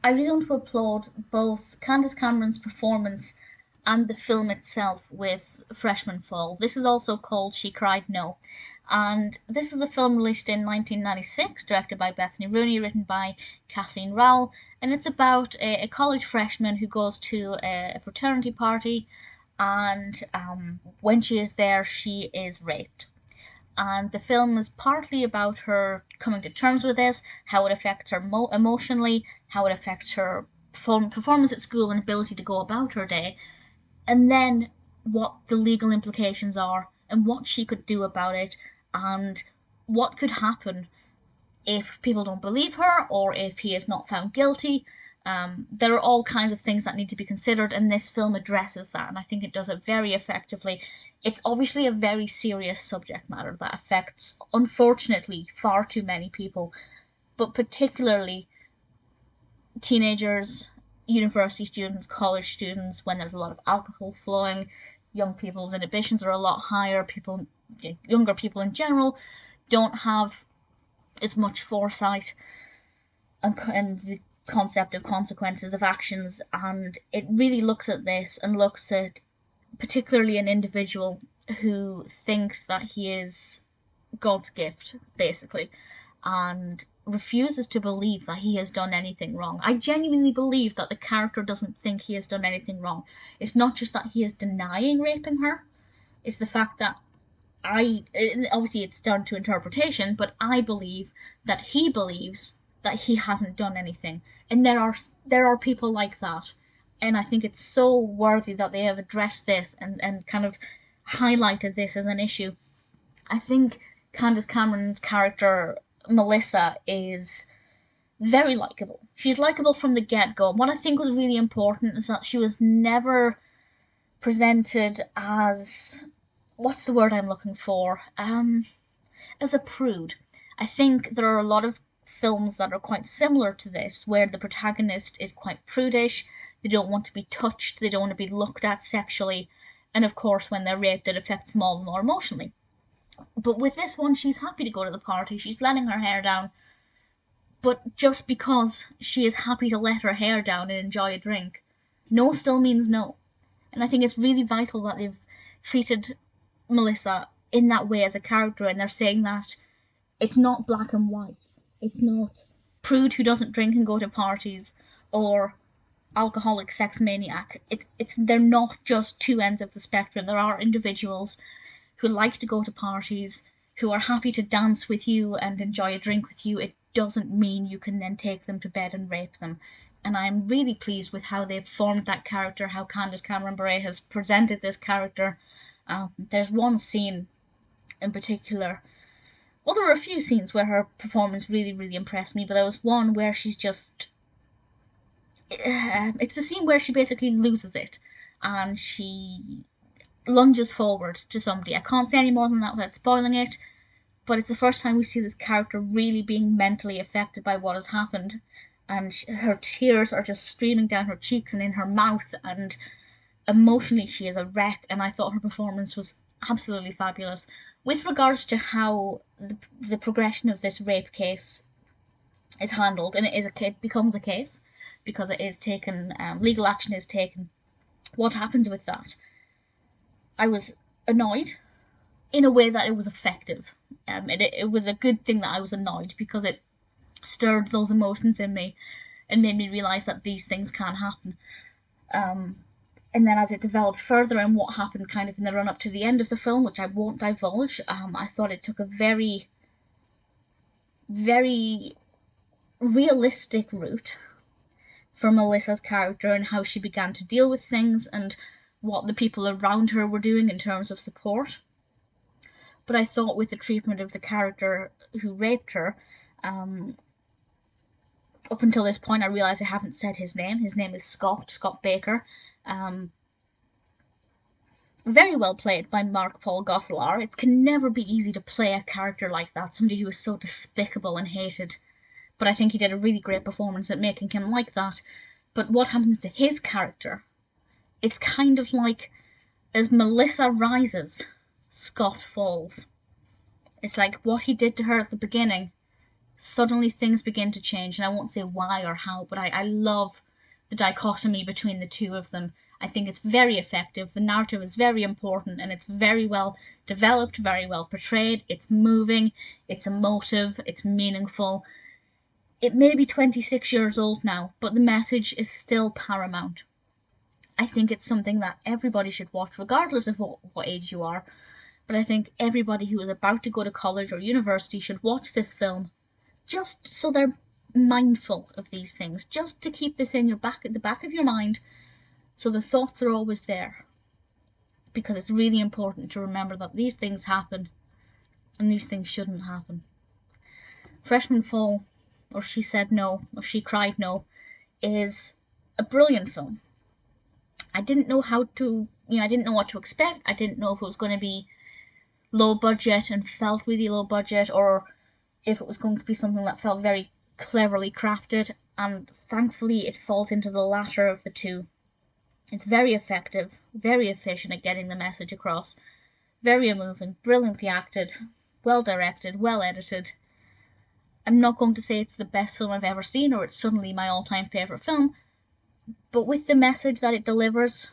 I really want to applaud both Candace Cameron's performance and the film itself with Freshman Fall. This is also called She Cried No. And this is a film released in 1996, directed by Bethany Rooney, written by Kathleen Rowell, and it's about a college freshman who goes to a fraternity party, and when she is there, she is raped. And the film is partly about her coming to terms with this, how it affects her emotionally, how it affects her performance at school and ability to go about her day, and then what the legal implications are and what she could do about it and what could happen if people don't believe her or if he is not found guilty. There are all kinds of things that need to be considered, and this film addresses that, and I think it does it very effectively. It's obviously a very serious subject matter that affects, unfortunately, far too many people, but particularly teenagers, university students, college students, when there's a lot of alcohol flowing, young people's inhibitions are a lot higher, younger people in general don't have as much foresight and the concept of consequences of actions, and it really looks at this and looks at particularly an individual who thinks that he is God's gift, basically, and refuses to believe that he has done anything wrong. I genuinely believe that the character doesn't think he has done anything wrong. It's not just that he is denying raping her, it's the fact that obviously it's down to interpretation, but I believe that he believes that he hasn't done anything. And there are people like that. And I think it's so worthy that they have addressed this and kind of highlighted this as an issue. I think Candace Cameron's character, Melissa, is very likeable. She's likeable from the get-go. What I think was really important is that she was never presented as, what's the word I'm looking for? As a prude. I think there are a lot of films that are quite similar to this, where the protagonist is quite prudish, they don't want to be touched, they don't want to be looked at sexually, and of course when they're raped it affects them all more emotionally. But with this one, she's happy to go to the party, she's letting her hair down, but just because she is happy to let her hair down and enjoy a drink, no still means no. And I think it's really vital that they've treated Melissa in that way as a character, and they're saying that it's not black and white. It's not prude who doesn't drink and go to parties, or alcoholic sex maniac. They're not just two ends of the spectrum. There are individuals who like to go to parties, who are happy to dance with you and enjoy a drink with you. It doesn't mean you can then take them to bed and rape them. And I'm really pleased with how they've formed that character, how Candace Cameron Bure has presented this character. There's one scene in particular. Well, there were a few scenes where her performance really, really impressed me, but there was one where she's just... it's the scene where she basically loses it, and she lunges forward to somebody. I can't say any more than that without spoiling it, but it's the first time we see this character really being mentally affected by what has happened, and her tears are just streaming down her cheeks and in her mouth, and emotionally she is a wreck, and I thought her performance was absolutely fabulous. With regards to how the progression of this rape case is handled, and it becomes a case because it is taken, legal action is taken, what happens with that? I was annoyed in a way that it was effective. It was a good thing that I was annoyed, because it stirred those emotions in me and made me realise that these things can happen. And then as it developed further and what happened kind of in the run-up to the end of the film, which I won't divulge, I thought it took a very, very realistic route for Melissa's character and how she began to deal with things and what the people around her were doing in terms of support. But I thought with the treatment of the character who raped her, up until this point I realised I haven't said his name. His name is Scott Baker. Very well played by Mark Paul Gosselaar. It can never be easy to play a character like that, somebody who is so despicable and hated. But I think he did a really great performance at making him like that. But what happens to his character? It's kind of like, as Melissa rises, Scott falls. It's like what he did to her at the beginning suddenly things begin to change, and I won't say why or how, but I love the dichotomy between the two of them. I think it's very effective. The narrative is very important, and it's very well developed, very well portrayed. It's moving, it's emotive, it's meaningful. It may be 26 years old now, but the message is still paramount. I think it's something that everybody should watch, regardless of what age you are. But I think everybody who is about to go to college or university should watch this film, just so they're mindful of these things, just to keep this in the back of your mind, so the thoughts are always there. Because it's really important to remember that these things happen, and these things shouldn't happen. Freshman Fall, or She Said No, or She Cried No, is a brilliant film. I didn't know what to expect. I didn't know if it was going to be low budget and felt really low budget, or if it was going to be something that felt very cleverly crafted, and thankfully it falls into the latter of the two. It's very effective, very efficient at getting the message across, very moving, brilliantly acted, well directed, well edited. I'm not going to say it's the best film I've ever seen, or it's suddenly my all-time favourite film, but with the message that it delivers,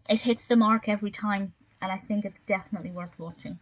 it hits the mark every time, and I think it's definitely worth watching.